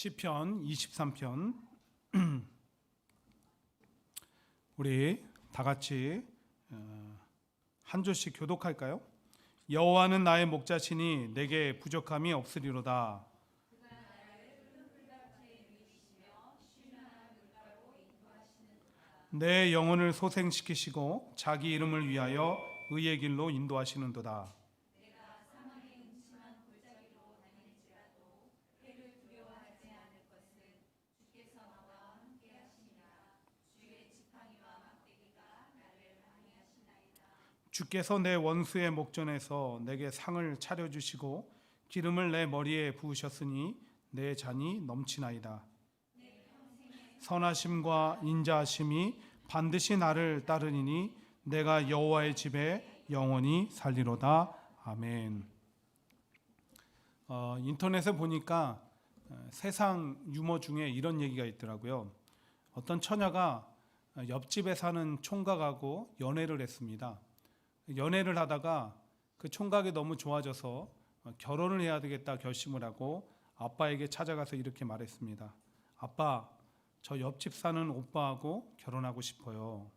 시편 23편 우리 다 같이 한 조씩 교독할까요? 여호와는 나의 목자시니 내게 부족함이 없으리로다. 내 영혼을 소생시키시고 자기 이름을 위하여 의의 길로 인도하시는도다. 주께서 내 원수의 목전에서 내게 상을 차려주시고 기름을 내 머리에 부으셨으니 내 잔이 넘치나이다. 선하심과 인자하심이 반드시 나를 따르니니 내가 여호와의 집에 영원히 살리로다. 아멘. 인터넷에 보니까 세상 유머 중에 이런 얘기가 있더라고요. 어떤 처녀가 옆집에 사는 총각하고 연애를 했습니다. 연애를 하다가 그 총각이 너무 좋아져서 결혼을 해야 되겠다 결심을 하고 아빠에게 찾아가서 이렇게 말했습니다. 아빠, 저 옆집 사는 오빠하고 결혼하고 싶어요.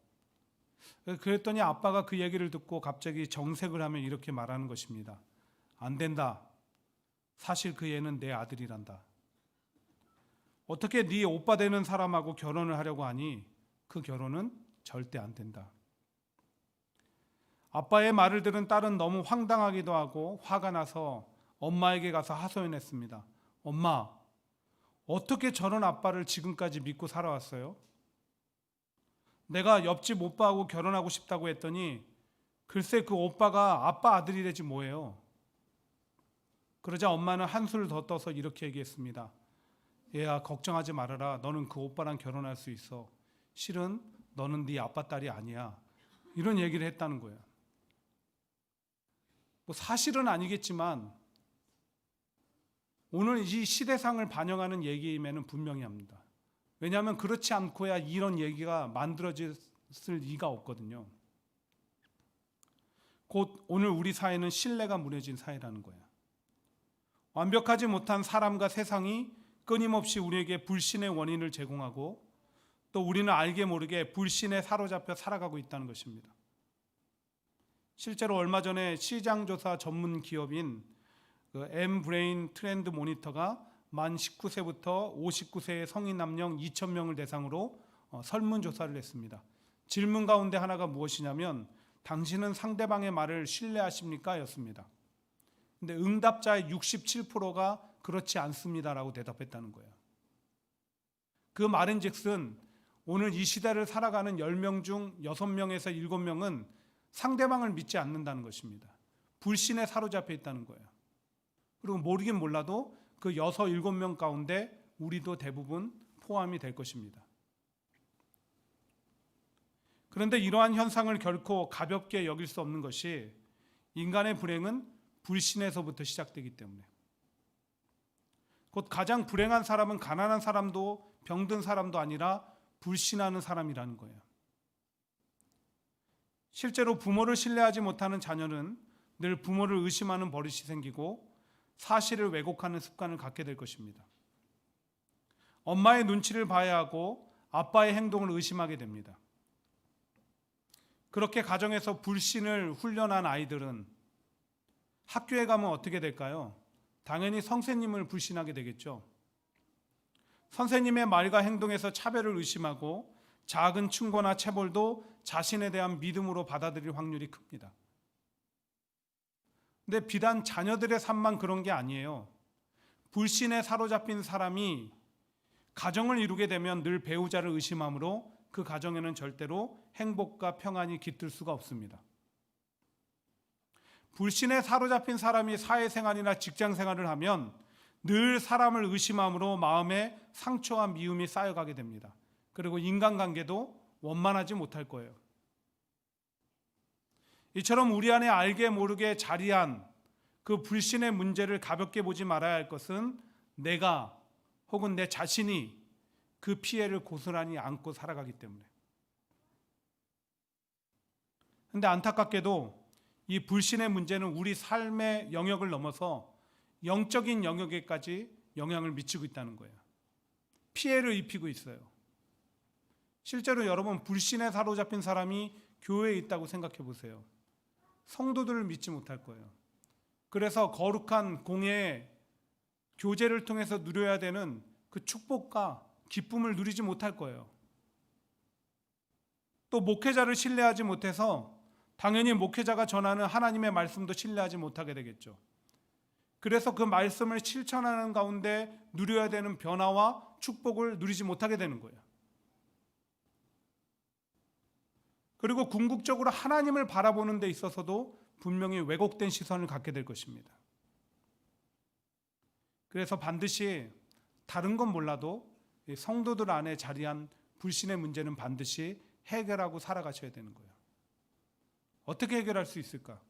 그랬더니 아빠가 그 얘기를 듣고 갑자기 정색을 하며 이렇게 말하는 것입니다. 안 된다. 사실 그 애는 내 아들이란다. 어떻게 네 오빠 되는 사람하고 결혼을 하려고 하니 그 결혼은 절대 안 된다. 아빠의 말을 들은 딸은 너무 황당하기도 하고 화가 나서 엄마에게 가서 하소연했습니다. 엄마, 어떻게 저런 아빠를 지금까지 믿고 살아왔어요? 내가 옆집 오빠하고 결혼하고 싶다고 했더니 글쎄 그 오빠가 아빠 아들이래지 뭐예요. 그러자 엄마는 한술 더 떠서 이렇게 얘기했습니다. 얘야, 걱정하지 말아라. 너는 그 오빠랑 결혼할 수 있어. 실은 너는 네 아빠 딸이 아니야. 이런 얘기를 했다는 거예요. 사실은 아니겠지만 오늘 이 시대상을 반영하는 얘기임에는 분명히 합니다. 왜냐하면 그렇지 않고야 이런 얘기가 만들어질 리가 없거든요. 곧 오늘 우리 사회는 신뢰가 무너진 사회라는 거예요. 완벽하지 못한 사람과 세상이 끊임없이 우리에게 불신의 원인을 제공하고 또 우리는 알게 모르게 불신에 사로잡혀 살아가고 있다는 것입니다. 실제로 얼마 전에 시장조사 전문 기업인 M브레인 트렌드 모니터가 만 19세부터 59세의 성인 남녀 2,000명을 대상으로 설문조사를 했습니다. 질문 가운데 하나가 무엇이냐면 당신은 상대방의 말을 신뢰하십니까? 였습니다. 근데 응답자의 67%가 그렇지 않습니다라고 대답했다는 거예요. 그 말인즉슨 오늘 이 시대를 살아가는 10명 중 6명에서 7명은 상대방을 믿지 않는다는 것입니다. 불신에 사로잡혀 있다는 거예요. 그리고 모르긴 몰라도 그 6, 7명 가운데 우리도 대부분 포함이 될 것입니다. 그런데 이러한 현상을 결코 가볍게 여길 수 없는 것이 인간의 불행은 불신에서부터 시작되기 때문에 곧 가장 불행한 사람은 가난한 사람도 병든 사람도 아니라 불신하는 사람이라는 거예요. 실제로 부모를 신뢰하지 못하는 자녀는 늘 부모를 의심하는 버릇이 생기고 사실을 왜곡하는 습관을 갖게 될 것입니다. 엄마의 눈치를 봐야 하고 아빠의 행동을 의심하게 됩니다. 그렇게 가정에서 불신을 훈련한 아이들은 학교에 가면 어떻게 될까요? 당연히 선생님을 불신하게 되겠죠. 선생님의 말과 행동에서 차별을 의심하고 작은 충고나 체벌도 자신에 대한 믿음으로 받아들일 확률이 큽니다. 근데 비단 자녀들의 삶만 그런 게 아니에요. 불신에 사로잡힌 사람이 가정을 이루게 되면 늘 배우자를 의심하므로 그 가정에는 절대로 행복과 평안이 깃들 수가 없습니다. 불신에 사로잡힌 사람이 사회생활이나 직장생활을 하면 늘 사람을 의심함으로 마음에 상처와 미움이 쌓여가게 됩니다. 그리고 인간관계도 원만하지 못할 거예요. 이처럼 우리 안에 알게 모르게 자리한 그 불신의 문제를 가볍게 보지 말아야 할 것은 내가 혹은 내 자신이 그 피해를 고스란히 안고 살아가기 때문에. 그런데 안타깝게도 이 불신의 문제는 우리 삶의 영역을 넘어서 영적인 영역에까지 영향을 미치고 있다는 거예요. 피해를 입히고 있어요. 실제로 여러분, 불신에 사로잡힌 사람이 교회에 있다고 생각해 보세요. 성도들을 믿지 못할 거예요. 그래서 거룩한 공예 교제를 통해서 누려야 되는 그 축복과 기쁨을 누리지 못할 거예요. 또 목회자를 신뢰하지 못해서 당연히 목회자가 전하는 하나님의 말씀도 신뢰하지 못하게 되겠죠. 그래서 그 말씀을 실천하는 가운데 누려야 되는 변화와 축복을 누리지 못하게 되는 거예요. 그리고 궁극적으로 하나님을 바라보는 데 있어서도 분명히 왜곡된 시선을 갖게 될 것입니다. 그래서 반드시 다른 건 몰라도 성도들 안에 자리한 불신의 문제는 반드시 해결하고 살아가셔야 되는 거예요. 어떻게 해결할 수 있을까?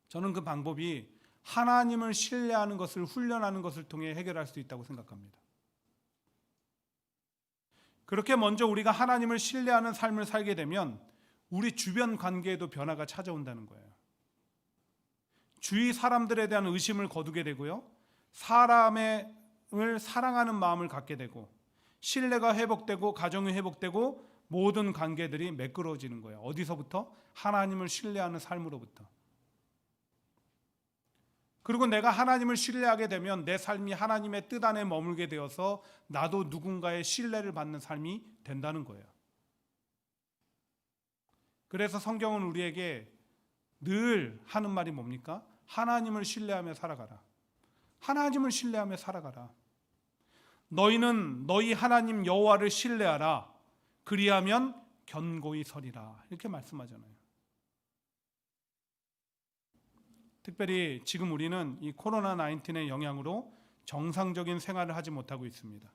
저는 그 방법이 하나님을 신뢰하는 것을 훈련하는 것을 통해 해결할 수 있다고 생각합니다. 그렇게 먼저 우리가 하나님을 신뢰하는 삶을 살게 되면 우리 주변 관계에도 변화가 찾아온다는 거예요. 주위 사람들에 대한 의심을 거두게 되고요. 사람을 사랑하는 마음을 갖게 되고 신뢰가 회복되고 가정이 회복되고 모든 관계들이 매끄러워지는 거예요. 어디서부터? 하나님을 신뢰하는 삶으로부터. 그리고 내가 하나님을 신뢰하게 되면 내 삶이 하나님의 뜻 안에 머물게 되어서 나도 누군가의 신뢰를 받는 삶이 된다는 거예요. 그래서 성경은 우리에게 늘 하는 말이 뭡니까? 하나님을 신뢰하며 살아가라. 하나님을 신뢰하며 살아가라. 너희는 너희 하나님 여호와를 신뢰하라. 그리하면 견고히 서리라. 이렇게 말씀하잖아요. 특별히 지금 우리는 이 코로나19의 영향으로 정상적인 생활을 하지 못하고 있습니다.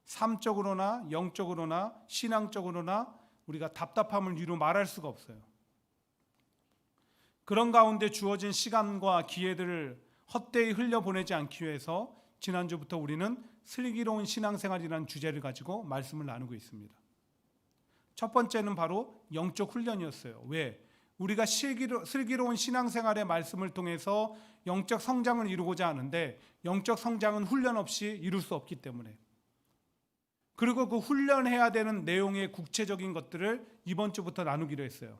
삶적으로나 영적으로나 신앙적으로나 우리가 답답함을 이루 말할 수가 없어요. 그런 가운데 주어진 시간과 기회들을 헛되이 흘려보내지 않기 위해서 지난주부터 우리는 슬기로운 신앙생활이라는 주제를 가지고 말씀을 나누고 있습니다. 첫 번째는 바로 영적 훈련이었어요. 왜? 우리가 슬기로운 신앙생활의 말씀을 통해서 영적 성장을 이루고자 하는데 영적 성장은 훈련 없이 이룰 수 없기 때문에, 그리고 그 훈련해야 되는 내용의 구체적인 것들을 이번 주부터 나누기로 했어요.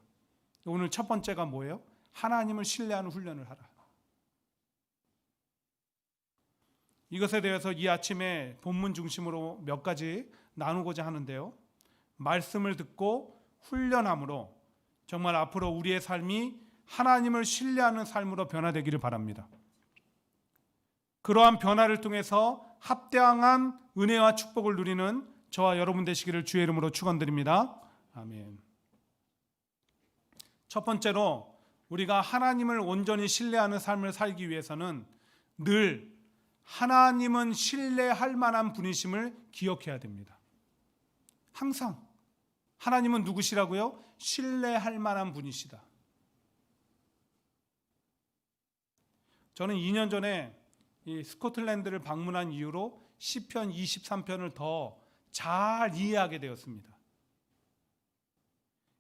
오늘 첫 번째가 뭐예요? 하나님을 신뢰하는 훈련을 하라. 이것에 대해서 이 아침에 본문 중심으로 몇 가지 나누고자 하는데요. 말씀을 듣고 훈련함으로 정말 앞으로 우리의 삶이 하나님을 신뢰하는 삶으로 변화되기를 바랍니다. 그러한 변화를 통해서 합당한 은혜와 축복을 누리는 저와 여러분 되시기를 주의 이름으로 축원드립니다. 아멘. 첫 번째로 우리가 하나님을 온전히 신뢰하는 삶을 살기 위해서는 늘 하나님은 신뢰할 만한 분이심을 기억해야 됩니다. 항상 하나님은 누구시라고요? 신뢰할 만한 분이시다. 저는 2년 전에 이 스코틀랜드를 방문한 이후로 시편 23편을 더 잘 이해하게 되었습니다.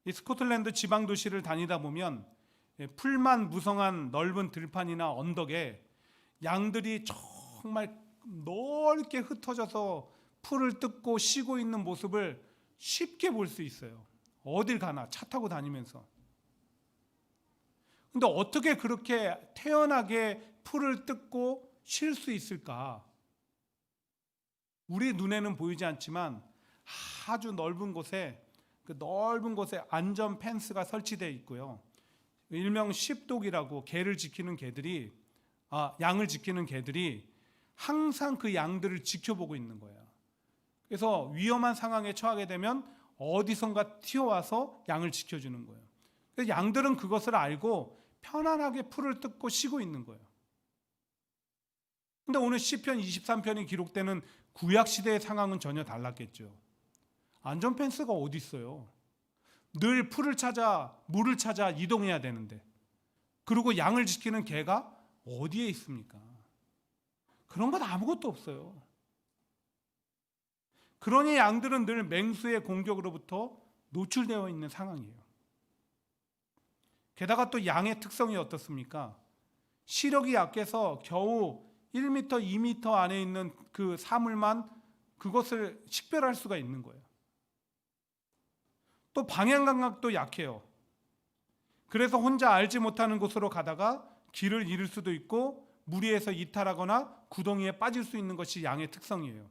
이 스코틀랜드 지방 도시를 다니다 보면 풀만 무성한 넓은 들판이나 언덕에 양들이 정말 넓게 흩어져서 풀을 뜯고 쉬고 있는 모습을 쉽게 볼 수 있어요. 어딜 가나 차 타고 다니면서. 근데 어떻게 그렇게 태연하게 풀을 뜯고 쉴 수 있을까? 우리 눈에는 보이지 않지만 아주 넓은 곳에 안전 펜스가 설치되어 있고요. 일명 쉽독이라고 양을 지키는 개들이 항상 그 양들을 지켜보고 있는 거예요. 그래서 위험한 상황에 처하게 되면 어디선가 튀어와서 양을 지켜주는 거예요. 그래서 양들은 그것을 알고 편안하게 풀을 뜯고 쉬고 있는 거예요. 근데 오늘 시편 23편이 기록되는 구약시대의 상황은 전혀 달랐겠죠. 안전펜스가 어디 있어요? 늘 풀을 찾아 물을 찾아 이동해야 되는데, 그리고 양을 지키는 개가 어디에 있습니까? 그런 건 아무것도 없어요. 그러니 양들은 늘 맹수의 공격으로부터 노출되어 있는 상황이에요. 게다가 또 양의 특성이 어떻습니까? 시력이 약해서 겨우 1m, 2m 안에 있는 그 사물만 그것을 식별할 수가 있는 거예요. 또 방향 감각도 약해요. 그래서 혼자 알지 못하는 곳으로 가다가 길을 잃을 수도 있고 무리해서 이탈하거나 구덩이에 빠질 수 있는 것이 양의 특성이에요.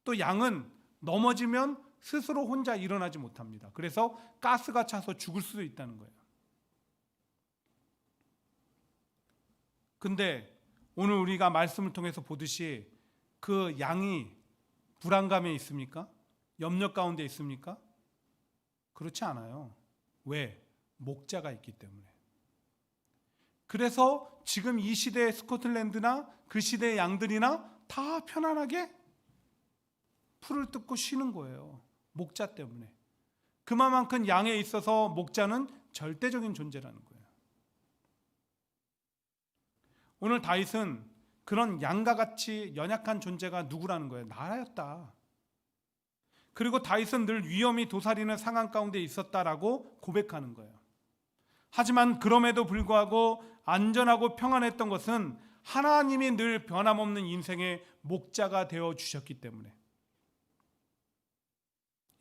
또 양은 넘어지면 스스로 혼자 일어나지 못합니다. 그래서 가스가 차서 죽을 수도 있다는 거예요. 근데 오늘 우리가 말씀을 통해서 보듯이 그 양이 불안감에 있습니까? 염려 가운데 있습니까? 그렇지 않아요. 왜? 목자가 있기 때문에. 그래서 지금 이 시대의 스코틀랜드나 그 시대의 양들이나 다 편안하게 풀을 뜯고 쉬는 거예요. 목자 때문에. 그만큼 양에 있어서 목자는 절대적인 존재라는 거예요. 오늘 다윗은 그런 양과 같이 연약한 존재가 누구라는 거예요? 나였다. 그리고 다윗은 늘 위험이 도사리는 상황 가운데 있었다라고 고백하는 거예요. 하지만 그럼에도 불구하고 안전하고 평안했던 것은 하나님이 늘 변함없는 인생의 목자가 되어 주셨기 때문에.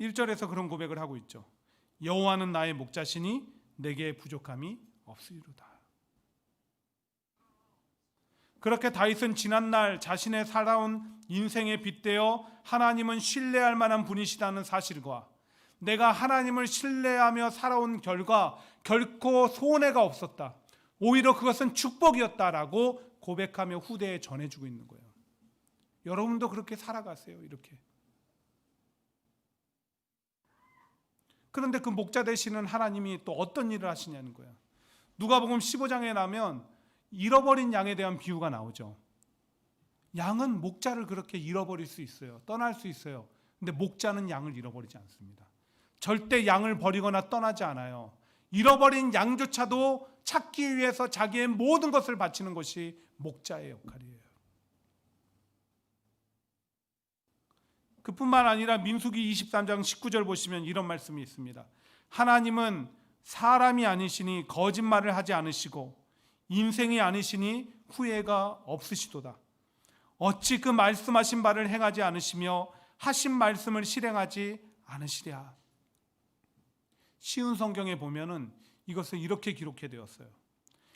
1절에서 그런 고백을 하고 있죠. 여호와는 나의 목자시니 내게 부족함이 없으리로다. 그렇게 다윗은 지난날 자신의 살아온 인생에 빗대어 하나님은 신뢰할 만한 분이시다는 사실과 내가 하나님을 신뢰하며 살아온 결과 결코 손해가 없었다. 오히려 그것은 축복이었다라고 고백하며 후대에 전해주고 있는 거예요. 여러분도 그렇게 살아가세요. 이렇게. 그런데 그 목자 되시는 하나님이 또 어떤 일을 하시냐는 거예요. 누가복음 15장에 나면 잃어버린 양에 대한 비유가 나오죠. 양은 목자를 그렇게 잃어버릴 수 있어요. 떠날 수 있어요. 근데 목자는 양을 잃어버리지 않습니다. 절대 양을 버리거나 떠나지 않아요. 잃어버린 양조차도 찾기 위해서 자기의 모든 것을 바치는 것이 목자의 역할이에요. 그뿐만 아니라 민수기 23장 19절 보시면 이런 말씀이 있습니다. 하나님은 사람이 아니시니 거짓말을 하지 않으시고 인생이 아니시니 후회가 없으시도다. 어찌 그 말씀하신 바를 행하지 않으시며 하신 말씀을 실행하지 않으시랴. 쉬운 성경에 보면은 이것을 이렇게 기록해 되었어요.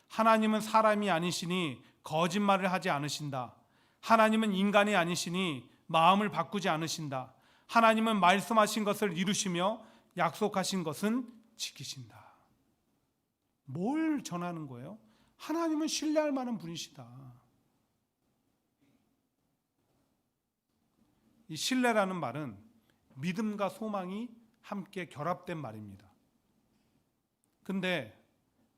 하나님은 사람이 아니시니 거짓말을 하지 않으신다. 하나님은 인간이 아니시니 마음을 바꾸지 않으신다. 하나님은 말씀하신 것을 이루시며 약속하신 것은 지키신다. 뭘 전하는 거예요? 하나님은 신뢰할 만한 분이시다. 이 신뢰라는 말은 믿음과 소망이 함께 결합된 말입니다. 근데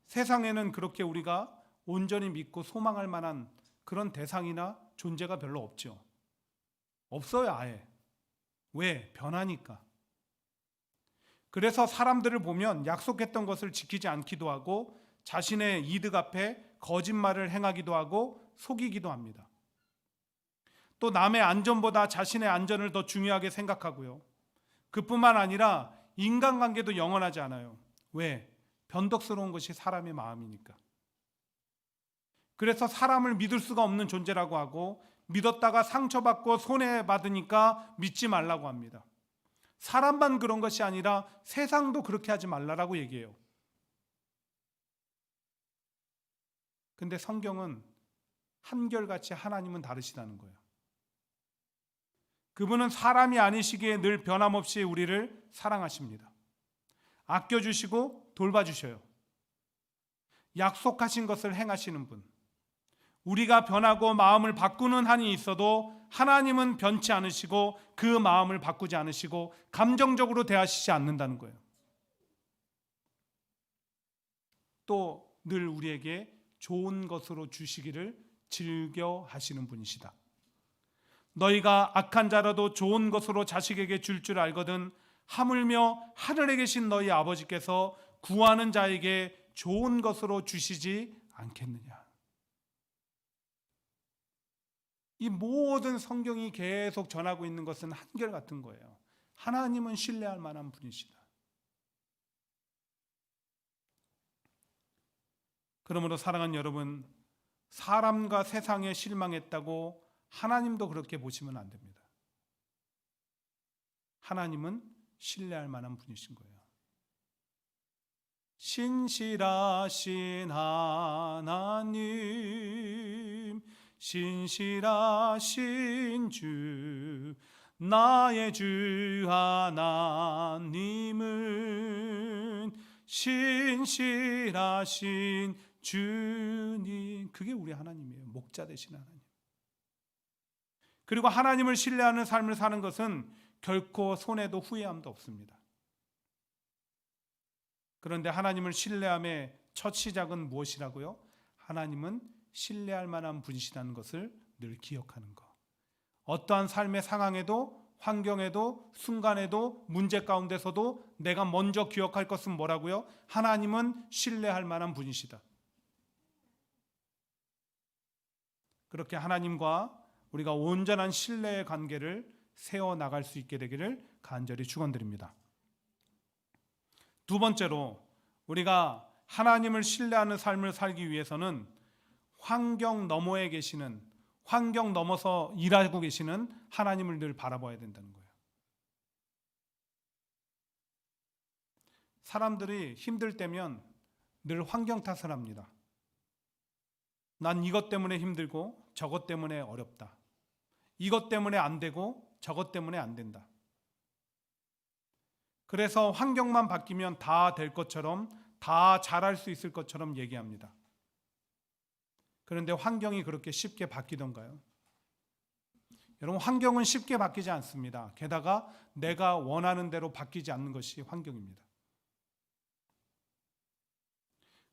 세상에는 그렇게 우리가 온전히 믿고 소망할 만한 그런 대상이나 존재가 별로 없죠. 없어요, 아예. 왜? 변하니까. 그래서 사람들을 보면 약속했던 것을 지키지 않기도 하고 자신의 이득 앞에 거짓말을 행하기도 하고 속이기도 합니다. 또 남의 안전보다 자신의 안전을 더 중요하게 생각하고요. 그뿐만 아니라 인간관계도 영원하지 않아요. 왜? 변덕스러운 것이 사람의 마음이니까. 그래서 사람을 믿을 수가 없는 존재라고 하고 믿었다가 상처받고 손해받으니까 믿지 말라고 합니다. 사람만 그런 것이 아니라 세상도 그렇게 하지 말라라고 얘기해요. 근데 성경은 한결같이 하나님은 다르시다는 거예요. 그분은 사람이 아니시기에 늘 변함없이 우리를 사랑하십니다. 아껴주시고 돌봐주셔요. 약속하신 것을 행하시는 분. 우리가 변하고 마음을 바꾸는 한이 있어도 하나님은 변치 않으시고 그 마음을 바꾸지 않으시고 감정적으로 대하시지 않는다는 거예요. 또 늘 우리에게 좋은 것으로 주시기를 즐겨 하시는 분이시다. 너희가 악한 자라도 좋은 것으로 자식에게 줄 줄 알거든 하물며 하늘에 계신 너희 아버지께서 구하는 자에게 좋은 것으로 주시지 않겠느냐. 이 모든 성경이 계속 전하고 있는 것은 한결같은 거예요. 하나님은 신뢰할 만한 분이시다. 그러므로 사랑하는 여러분, 사람과 세상에 실망했다고 하나님도 그렇게 보시면 안 됩니다. 하나님은 신뢰할 만한 분이신 거예요. 신실하신 하나님, 신실하신 주, 나의 주 하나님은 신실하신 주님. 그게 우리 하나님이에요. 목자 되신 하나님. 그리고 하나님을 신뢰하는 삶을 사는 것은 결코 손해도 후회함도 없습니다. 그런데 하나님을 신뢰함의 첫 시작은 무엇이라고요? 하나님은 신뢰할 만한 분이시라는 것을 늘 기억하는 것. 어떠한 삶의 상황에도, 환경에도, 순간에도, 문제 가운데서도 내가 먼저 기억할 것은 뭐라고요? 하나님은 신뢰할 만한 분이시다. 그렇게 하나님과 우리가 온전한 신뢰의 관계를 세워나갈 수 있게 되기를 간절히 축원드립니다. 두 번째로, 우리가 하나님을 신뢰하는 삶을 살기 위해서는 환경 너머에 계시는, 환경 넘어서 일하고 계시는 하나님을 늘 바라봐야 된다는 거예요. 사람들이 힘들 때면 늘 환경 탓을 합니다. 난 이것 때문에 힘들고 저것 때문에 어렵다. 이것 때문에 안 되고 저것 때문에 안 된다. 그래서 환경만 바뀌면 다 될 것처럼, 다 잘할 수 있을 것처럼 얘기합니다. 그런데 환경이 그렇게 쉽게 바뀌던가요? 여러분, 환경은 쉽게 바뀌지 않습니다. 게다가 내가 원하는 대로 바뀌지 않는 것이 환경입니다.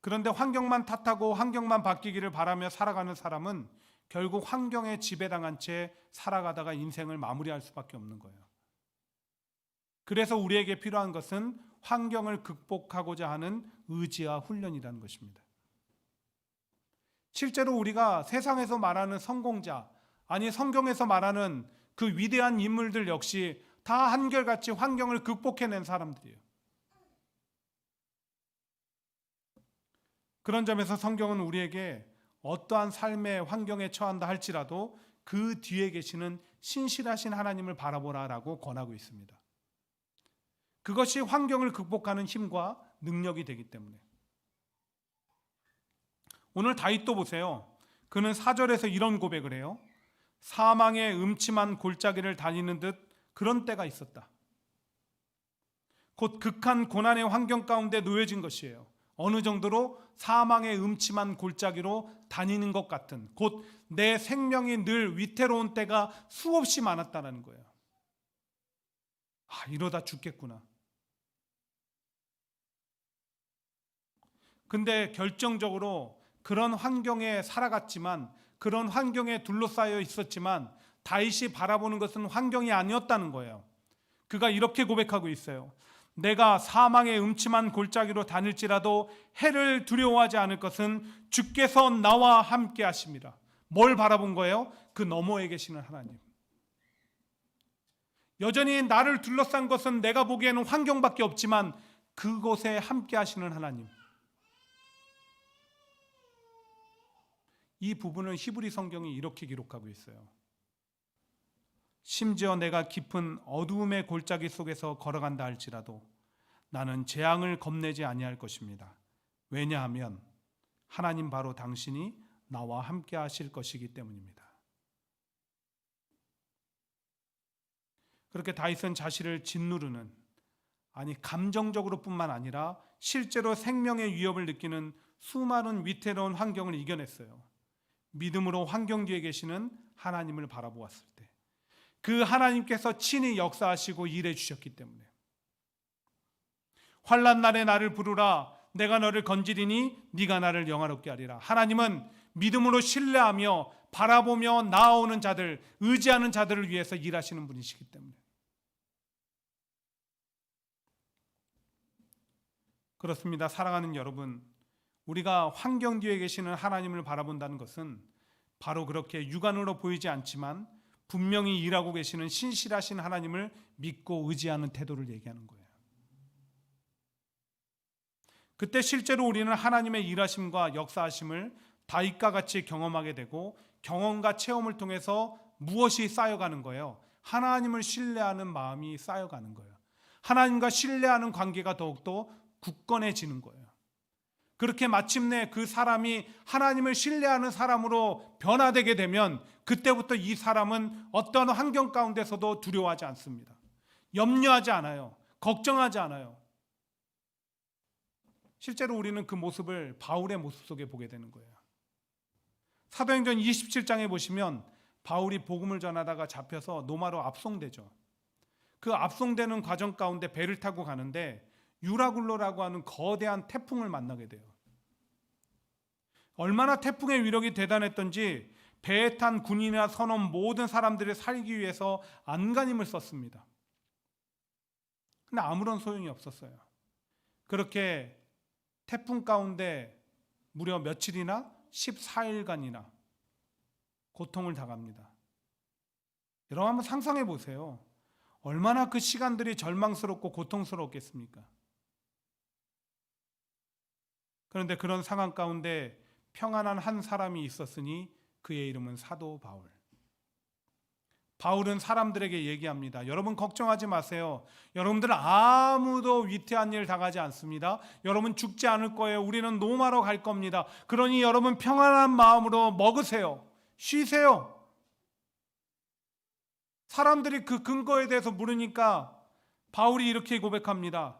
그런데 환경만 탓하고 환경만 바뀌기를 바라며 살아가는 사람은 결국 환경에 지배당한 채 살아가다가 인생을 마무리할 수밖에 없는 거예요. 그래서 우리에게 필요한 것은 환경을 극복하고자 하는 의지와 훈련이라는 것입니다. 실제로 우리가 세상에서 말하는 성공자, 아니 성경에서 말하는 그 위대한 인물들 역시 다 한결같이 환경을 극복해낸 사람들이에요. 그런 점에서 성경은 우리에게 어떠한 삶의 환경에 처한다 할지라도 그 뒤에 계시는 신실하신 하나님을 바라보라라고 권하고 있습니다. 그것이 환경을 극복하는 힘과 능력이 되기 때문에. 오늘 다윗도 보세요. 그는 4절에서 이런 고백을 해요. 사망의 음침한 골짜기를 다니는 듯 그런 때가 있었다. 곧 극한 고난의 환경 가운데 놓여진 것이에요. 어느 정도로 사망의 음침한 골짜기로 다니는 것 같은, 곧 내 생명이 늘 위태로운 때가 수없이 많았다는 거예요. 이러다 죽겠구나. 근데 결정적으로 그런 환경에 살아갔지만, 그런 환경에 둘러싸여 있었지만 다윗이 바라보는 것은 환경이 아니었다는 거예요. 그가 이렇게 고백하고 있어요. 내가 사망의 음침한 골짜기로 다닐지라도 해를 두려워하지 않을 것은 주께서 나와 함께 하심이라. 뭘 바라본 거예요? 그 너머에 계시는 하나님. 여전히 나를 둘러싼 것은 내가 보기에는 환경밖에 없지만 그곳에 함께 하시는 하나님. 이 부분을 히브리 성경이 이렇게 기록하고 있어요. 심지어 내가 깊은 어두움의 골짜기 속에서 걸어간다 할지라도 나는 재앙을 겁내지 아니할 것입니다. 왜냐하면 하나님 바로 당신이 나와 함께 하실 것이기 때문입니다. 그렇게 다윗은 자신을 짓누르는, 아니 감정적으로 뿐만 아니라 실제로 생명의 위협을 느끼는 수많은 위태로운 환경을 이겨냈어요. 믿음으로 환경 뒤에 계시는 하나님을 바라보았을 때 그 하나님께서 친히 역사하시고 일해 주셨기 때문에. 환난 날에 나를 부르라, 내가 너를 건지리니 네가 나를 영화롭게 하리라. 하나님은 믿음으로 신뢰하며 바라보며 나아오는 자들, 의지하는 자들을 위해서 일하시는 분이시기 때문에. 그렇습니다. 사랑하는 여러분, 우리가 환경 뒤에 계시는 하나님을 바라본다는 것은 바로 그렇게 육안으로 보이지 않지만 분명히 일하고 계시는 신실하신 하나님을 믿고 의지하는 태도를 얘기하는 거예요. 그때 실제로 우리는 하나님의 일하심과 역사하심을 다윗과 같이 경험하게 되고 경험과 체험을 통해서 무엇이 쌓여가는 거예요? 하나님을 신뢰하는 마음이 쌓여가는 거예요. 하나님과 신뢰하는 관계가 더욱더 굳건해지는 거예요. 그렇게 마침내 그 사람이 하나님을 신뢰하는 사람으로 변화되게 되면 그때부터 이 사람은 어떤 환경 가운데서도 두려워하지 않습니다. 염려하지 않아요. 걱정하지 않아요. 실제로 우리는 그 모습을 바울의 모습 속에 보게 되는 거예요. 사도행전 27장에 보시면 바울이 복음을 전하다가 잡혀서 로마로 압송되죠. 그 압송되는 과정 가운데 배를 타고 가는데 유라굴로라고 하는 거대한 태풍을 만나게 돼요. 얼마나 태풍의 위력이 대단했던지 배에 탄 군인이나 선원 모든 사람들이 살기 위해서 안간힘을 썼습니다. 근데 아무런 소용이 없었어요. 그렇게 태풍 가운데 무려 며칠이나 14일간이나 고통을 당합니다. 여러분 한번 상상해 보세요. 얼마나 그 시간들이 절망스럽고 고통스럽겠습니까? 그런데 그런 상황 가운데 평안한 한 사람이 있었으니 그의 이름은 사도 바울. 바울은 사람들에게 얘기합니다. 여러분 걱정하지 마세요. 여러분들은 아무도 위태한 일 당하지 않습니다. 여러분 죽지 않을 거예요. 우리는 로마로 갈 겁니다. 그러니 여러분 평안한 마음으로 먹으세요. 쉬세요. 사람들이 그 근거에 대해서 물으니까 바울이 이렇게 고백합니다.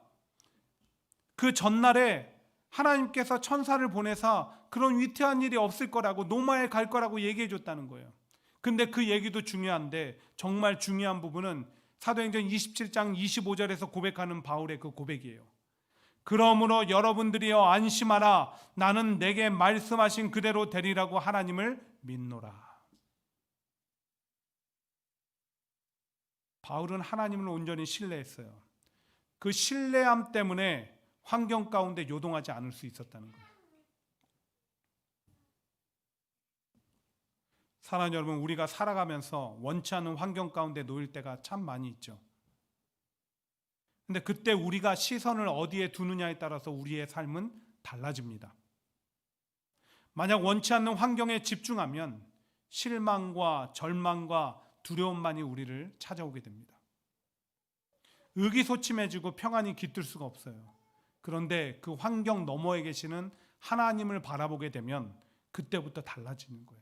그 전날에 하나님께서 천사를 보내사 그런 위태한 일이 없을 거라고, 로마에 갈 거라고 얘기해 줬다는 거예요. 근데 그 얘기도 중요한데 정말 중요한 부분은 사도행전 27장 25절에서 고백하는 바울의 그 고백이에요. 그러므로 여러분들이여 안심하라. 나는 내게 말씀하신 그대로 되리라고 하나님을 믿노라. 바울은 하나님을 온전히 신뢰했어요. 그 신뢰함 때문에 환경 가운데 요동하지 않을 수 있었다는 거예요. 사랑하는 여러분, 우리가 살아가면서 원치 않는 환경 가운데 놓일 때가 참 많이 있죠. 근데 그때 우리가 시선을 어디에 두느냐에 따라서 우리의 삶은 달라집니다. 만약 원치 않는 환경에 집중하면 실망과 절망과 두려움만이 우리를 찾아오게 됩니다. 의기소침해지고 평안이 깃들 수가 없어요. 그런데 그 환경 너머에 계시는 하나님을 바라보게 되면 그때부터 달라지는 거예요.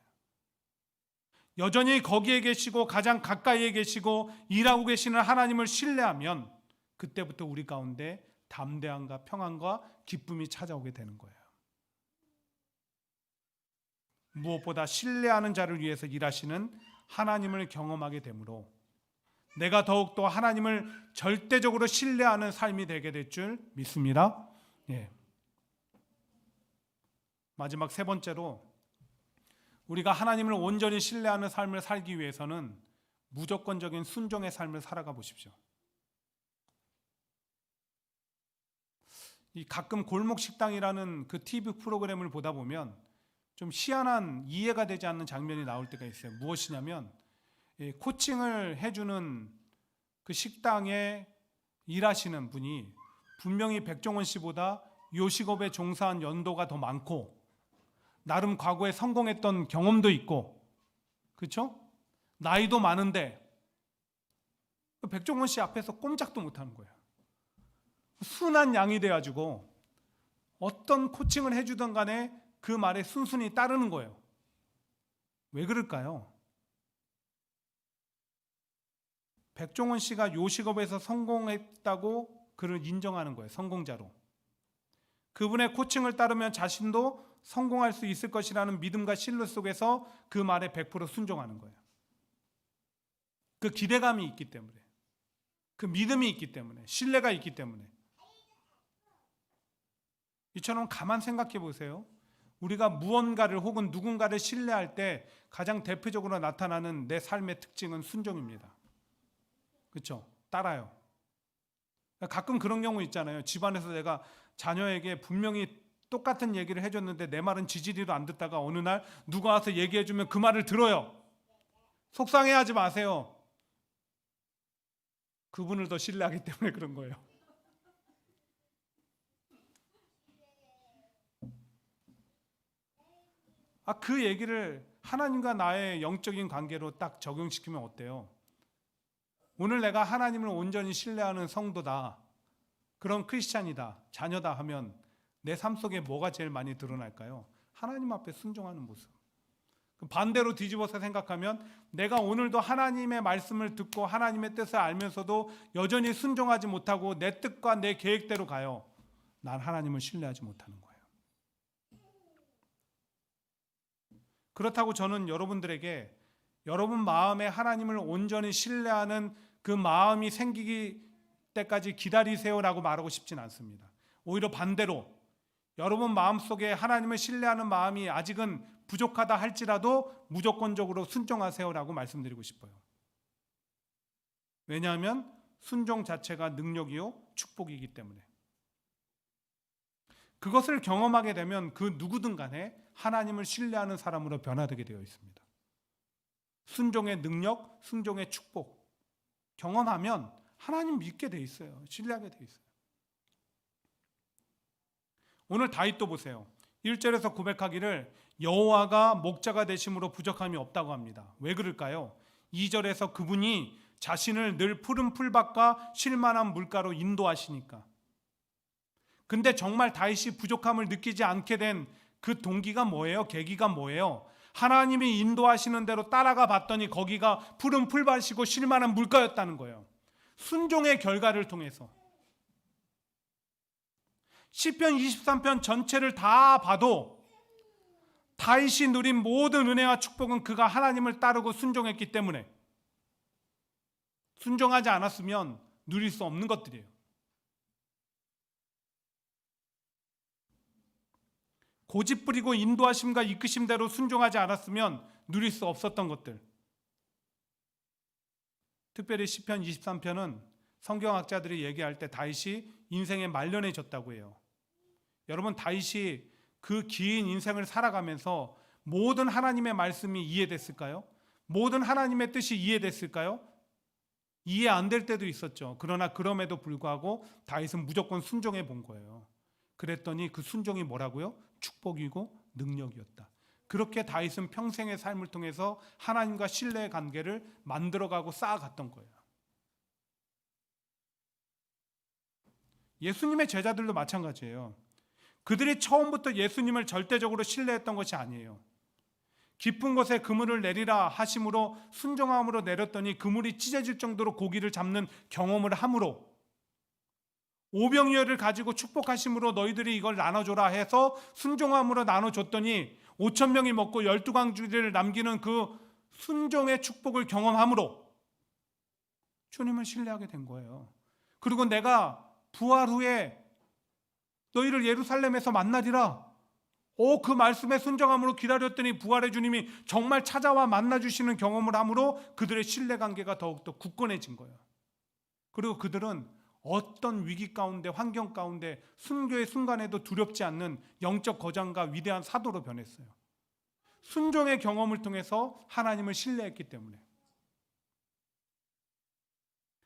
여전히 거기에 계시고 가장 가까이에 계시고 일하고 계시는 하나님을 신뢰하면 그때부터 우리 가운데 담대함과 평안과 기쁨이 찾아오게 되는 거예요. 무엇보다 신뢰하는 자를 위해서 일하시는 하나님을 경험하게 되므로 내가 더욱더 하나님을 절대적으로 신뢰하는 삶이 되게 될 줄 믿습니다. 예. 마지막 세 번째로 우리가 하나님을 온전히 신뢰하는 삶을 살기 위해서는 무조건적인 순종의 삶을 살아가 보십시오. 이 가끔 골목식당이라는 그 TV 프로그램을 보다 보면 좀 희한한 이해가 되지 않는 장면이 나올 때가 있어요. 무엇이냐면 코칭을 해주는 그 식당에 일하시는 분이 분명히 백종원 씨보다 요식업에 종사한 연도가 더 많고 나름 과거에 성공했던 경험도 있고, 그렇죠? 나이도 많은데 백종원 씨 앞에서 꼼짝도 못하는 거예요. 순한 양이 돼가지고 어떤 코칭을 해주던 간에 그 말에 순순히 따르는 거예요. 왜 그럴까요? 백종원 씨가 요식업에서 성공했다고 그를 인정하는 거예요. 성공자로. 그분의 코칭을 따르면 자신도 성공할 수 있을 것이라는 믿음과 신뢰 속에서 그 말에 100% 순종하는 거예요. 그 기대감이 있기 때문에, 그 믿음이 있기 때문에, 신뢰가 있기 때문에. 이처럼 가만 생각해 보세요. 우리가 무언가를 혹은 누군가를 신뢰할 때 가장 대표적으로 나타나는 내 삶의 특징은 순종입니다. 그렇죠? 따라요. 가끔 그런 경우 있잖아요. 집안에서 내가 자녀에게 분명히 똑같은 얘기를 해줬는데 내 말은 지지리도 안 듣다가 어느 날 누가 와서 얘기해주면 그 말을 들어요. 속상해하지 마세요. 그분을 더 신뢰하기 때문에 그런 거예요. 그 얘기를 하나님과 나의 영적인 관계로 딱 적용시키면 어때요? 오늘 내가 하나님을 온전히 신뢰하는 성도다, 그런 크리스찬이다, 자녀다 하면 내 삶 속에 뭐가 제일 많이 드러날까요? 하나님 앞에 순종하는 모습. 반대로 뒤집어서 생각하면 내가 오늘도 하나님의 말씀을 듣고 하나님의 뜻을 알면서도 여전히 순종하지 못하고 내 뜻과 내 계획대로 가요. 난 하나님을 신뢰하지 못하는 거예요. 그렇다고 저는 여러분들에게 여러분 마음에 하나님을 온전히 신뢰하는 그 마음이 생기기 때까지 기다리세요라고 말하고 싶진 않습니다. 오히려 반대로 여러분 마음속에 하나님을 신뢰하는 마음이 아직은 부족하다 할지라도 무조건적으로 순종하세요라고 말씀드리고 싶어요. 왜냐하면 순종 자체가 능력이요 축복이기 때문에. 그것을 경험하게 되면 그 누구든 간에 하나님을 신뢰하는 사람으로 변화되게 되어 있습니다. 순종의 능력, 순종의 축복 경험하면 하나님 믿게 돼 있어요. 신뢰하게 돼 있어요. 오늘 다윗도 보세요. 1절에서 고백하기를 여호와가 목자가 되심으로 부족함이 없다고 합니다. 왜 그럴까요? 2절에서 그분이 자신을 늘 푸른 풀밭과 쉴만한 물가로 인도하시니까. 근데 정말 다윗이 부족함을 느끼지 않게 된 그 동기가 뭐예요? 계기가 뭐예요? 하나님이 인도하시는 대로 따라가 봤더니 거기가 푸른 풀밭이고 쉴만한 물가였다는 거예요. 순종의 결과를 통해서. 시편 23편 전체를 다 봐도 다윗이 누린 모든 은혜와 축복은 그가 하나님을 따르고 순종했기 때문에, 순종하지 않았으면 누릴 수 없는 것들이에요. 고집부리고 인도하심과 이끄심대로 순종하지 않았으면 누릴 수 없었던 것들. 특별히 시편 23편은 성경학자들이 얘기할 때 다윗이 인생의 말년에 졌다고 해요. 여러분, 다윗이 그 긴 인생을 살아가면서 모든 하나님의 말씀이 이해됐을까요? 모든 하나님의 뜻이 이해됐을까요? 이해 안 될 때도 있었죠. 그러나 그럼에도 불구하고 다윗은 무조건 순종해 본 거예요. 그랬더니 그 순종이 뭐라고요? 축복이고 능력이었다. 그렇게 다윗은 평생의 삶을 통해서 하나님과 신뢰의 관계를 만들어가고 쌓아갔던 거예요. 예수님의 제자들도 마찬가지예요. 그들이 처음부터 예수님을 절대적으로 신뢰했던 것이 아니에요. 깊은 곳에 그물을 내리라 하심으로 순종함으로 내렸더니 그물이 찢어질 정도로 고기를 잡는 경험을 함으로, 오병이어를 가지고 축복하심으로 너희들이 이걸 나눠줘라 해서 순종함으로 나눠줬더니 5,000명이 먹고 12광주리를 남기는 그 순종의 축복을 경험함으로 주님을 신뢰하게 된 거예요. 그리고 내가 부활 후에 너희를 예루살렘에서 만나리라, 그 말씀에 순종함으로 기다렸더니 부활의 주님이 정말 찾아와 만나주시는 경험을 함으로 그들의 신뢰관계가 더욱더 굳건해진 거예요. 그리고 그들은 어떤 위기 가운데, 환경 가운데 순교의 순간에도 두렵지 않는 영적 거장과 위대한 사도로 변했어요. 순종의 경험을 통해서 하나님을 신뢰했기 때문에.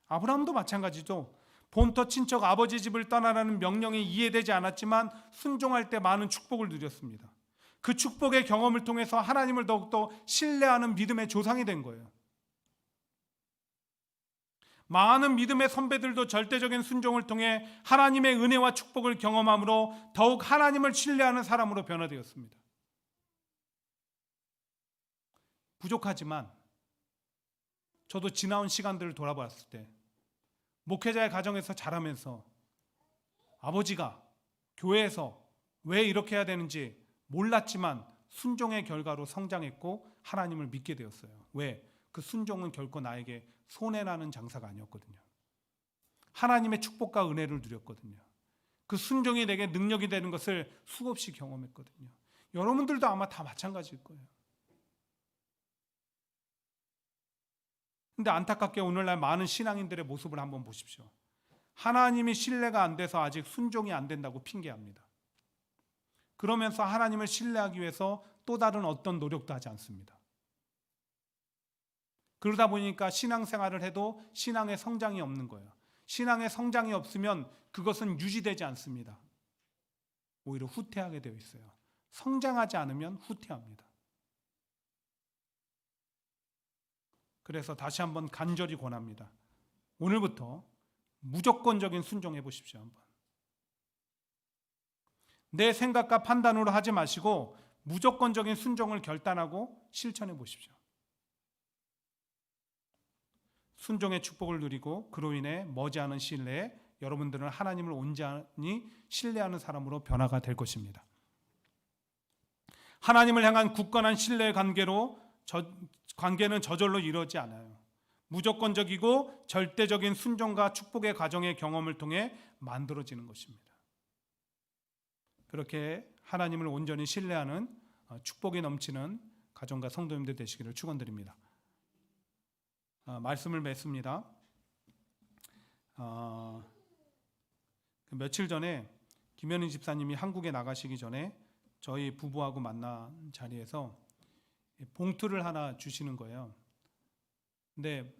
아브라함도 마찬가지죠. 본토 친척 아버지 집을 떠나라는 명령이 이해되지 않았지만 순종할 때 많은 축복을 누렸습니다. 그 축복의 경험을 통해서 하나님을 더욱더 신뢰하는 믿음의 조상이 된 거예요. 많은 믿음의 선배들도 절대적인 순종을 통해 하나님의 은혜와 축복을 경험함으로 더욱 하나님을 신뢰하는 사람으로 변화되었습니다. 부족하지만 저도 지나온 시간들을 돌아봤을 때 목회자의 가정에서 자라면서 아버지가 교회에서 왜 이렇게 해야 되는지 몰랐지만 순종의 결과로 성장했고 하나님을 믿게 되었어요. 왜? 그 순종은 결코 나에게 손해나는 장사가 아니었거든요. 하나님의 축복과 은혜를 누렸거든요. 그 순종이 내게 능력이 되는 것을 수없이 경험했거든요. 여러분들도 아마 다 마찬가지일 거예요. 근데 안타깝게 오늘날 많은 신앙인들의 모습을 한번 보십시오. 하나님이 신뢰가 안 돼서 아직 순종이 안 된다고 핑계합니다. 그러면서 하나님을 신뢰하기 위해서 또 다른 어떤 노력도 하지 않습니다. 그러다 보니까 신앙생활을 해도 신앙의 성장이 없는 거예요. 신앙의 성장이 없으면 그것은 유지되지 않습니다. 오히려 후퇴하게 되어 있어요. 성장하지 않으면 후퇴합니다. 그래서 다시 한번 간절히 권합니다. 오늘부터 무조건적인 순종해 보십시오. 한번. 내 생각과 판단으로 하지 마시고 무조건적인 순종을 결단하고 실천해 보십시오. 순종의 축복을 누리고 그로 인해 머지않은 시일 내에 여러분들은 하나님을 온전히 신뢰하는 사람으로 변화가 될 것입니다. 하나님을 향한 굳건한 신뢰의 관계는 저절로 이루어지지 않아요. 무조건적이고 절대적인 순종과 축복의 과정의 경험을 통해 만들어지는 것입니다. 그렇게 하나님을 온전히 신뢰하는 축복이 넘치는 가정과 성도님들 되시기를 축원드립니다. 말씀을 맺습니다. 며칠 전에 김현희 집사님이 한국에 나가시기 전에 저희 부부하고 만난 자리에서 봉투를 하나 주시는 거예요. 근데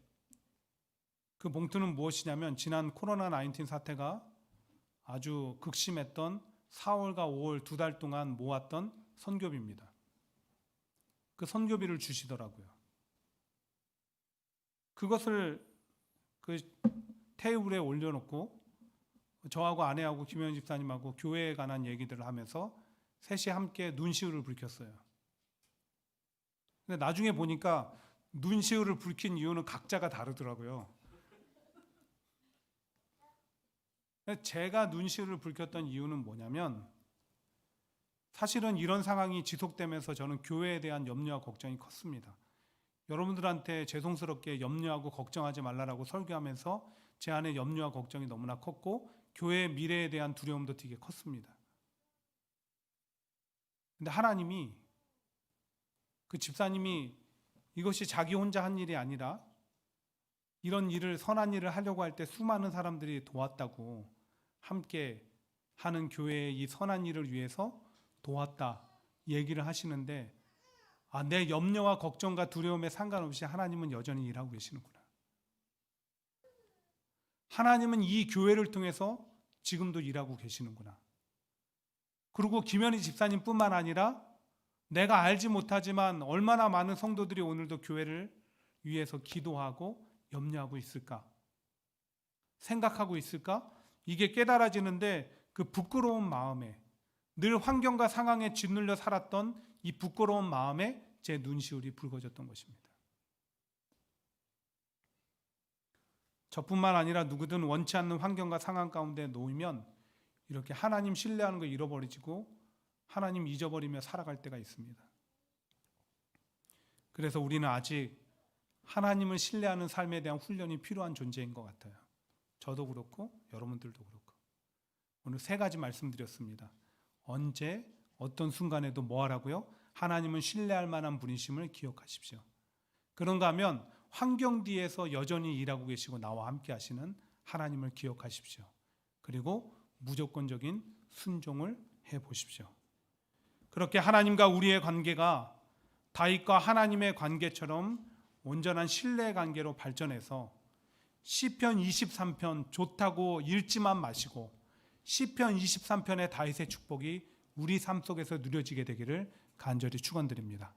그 봉투는 무엇이냐면 지난 코로나19 사태가 아주 극심했던 4월과 5월 2달 동안 모았던 선교비입니다. 그 선교비를 주시더라고요. 그것을 그 테이블에 올려놓고 저하고 아내하고 김현 집사님하고 교회에 관한 얘기들을 하면서 셋이 함께 눈시울을 붉혔어요. 근데 나중에 보니까 눈시울을 붉힌 이유는 각자가 다르더라고요. 제가 눈시울을 붉혔던 이유는 뭐냐면 사실은 이런 상황이 지속되면서 저는 교회에 대한 염려와 걱정이 컸습니다. 여러분들한테 죄송스럽게 염려하고 걱정하지 말라라고 설교하면서 제 안에 염려와 걱정이 너무나 컸고 교회의 미래에 대한 두려움도 되게 컸습니다. 근데 하나님이 그 집사님이 이것이 자기 혼자 한 일이 아니라 이런 일을 선한 일을 하려고 할 때 수많은 사람들이 도왔다고 함께 하는 교회의 이 선한 일을 위해서 도왔다 얘기를 하시는데 내 염려와 걱정과 두려움에 상관없이 하나님은 여전히 일하고 계시는구나. 하나님은 이 교회를 통해서 지금도 일하고 계시는구나. 그리고 김현희 집사님뿐만 아니라 내가 알지 못하지만 얼마나 많은 성도들이 오늘도 교회를 위해서 기도하고 염려하고 있을까? 생각하고 있을까? 이게 깨달아지는데 그 부끄러운 마음에 늘 환경과 상황에 짓눌려 살았던 이 부끄러운 마음에 제 눈시울이 붉어졌던 것입니다. 저뿐만 아니라 누구든 원치 않는 환경과 상황 가운데 놓이면 이렇게 하나님 신뢰하는 거 잃어버리고 하나님 잊어버리며 살아갈 때가 있습니다. 그래서 우리는 아직 하나님을 신뢰하는 삶에 대한 훈련이 필요한 존재인 것 같아요. 저도 그렇고 여러분들도 그렇고. 오늘 3가지 말씀드렸습니다. 언제 어떤 순간에도 뭐 하라고요? 하나님은 신뢰할 만한 분이심을 기억하십시오. 그런가 하면 환경 뒤에서 여전히 일하고 계시고 나와 함께 하시는 하나님을 기억하십시오. 그리고 무조건적인 순종을 해보십시오. 그렇게 하나님과 우리의 관계가 다윗과 하나님의 관계처럼 온전한 신뢰의 관계로 발전해서 시편 23편 좋다고 읽지만 마시고 시편 23편의 다윗의 축복이 우리 삶 속에서 누려지게 되기를 간절히 축원드립니다.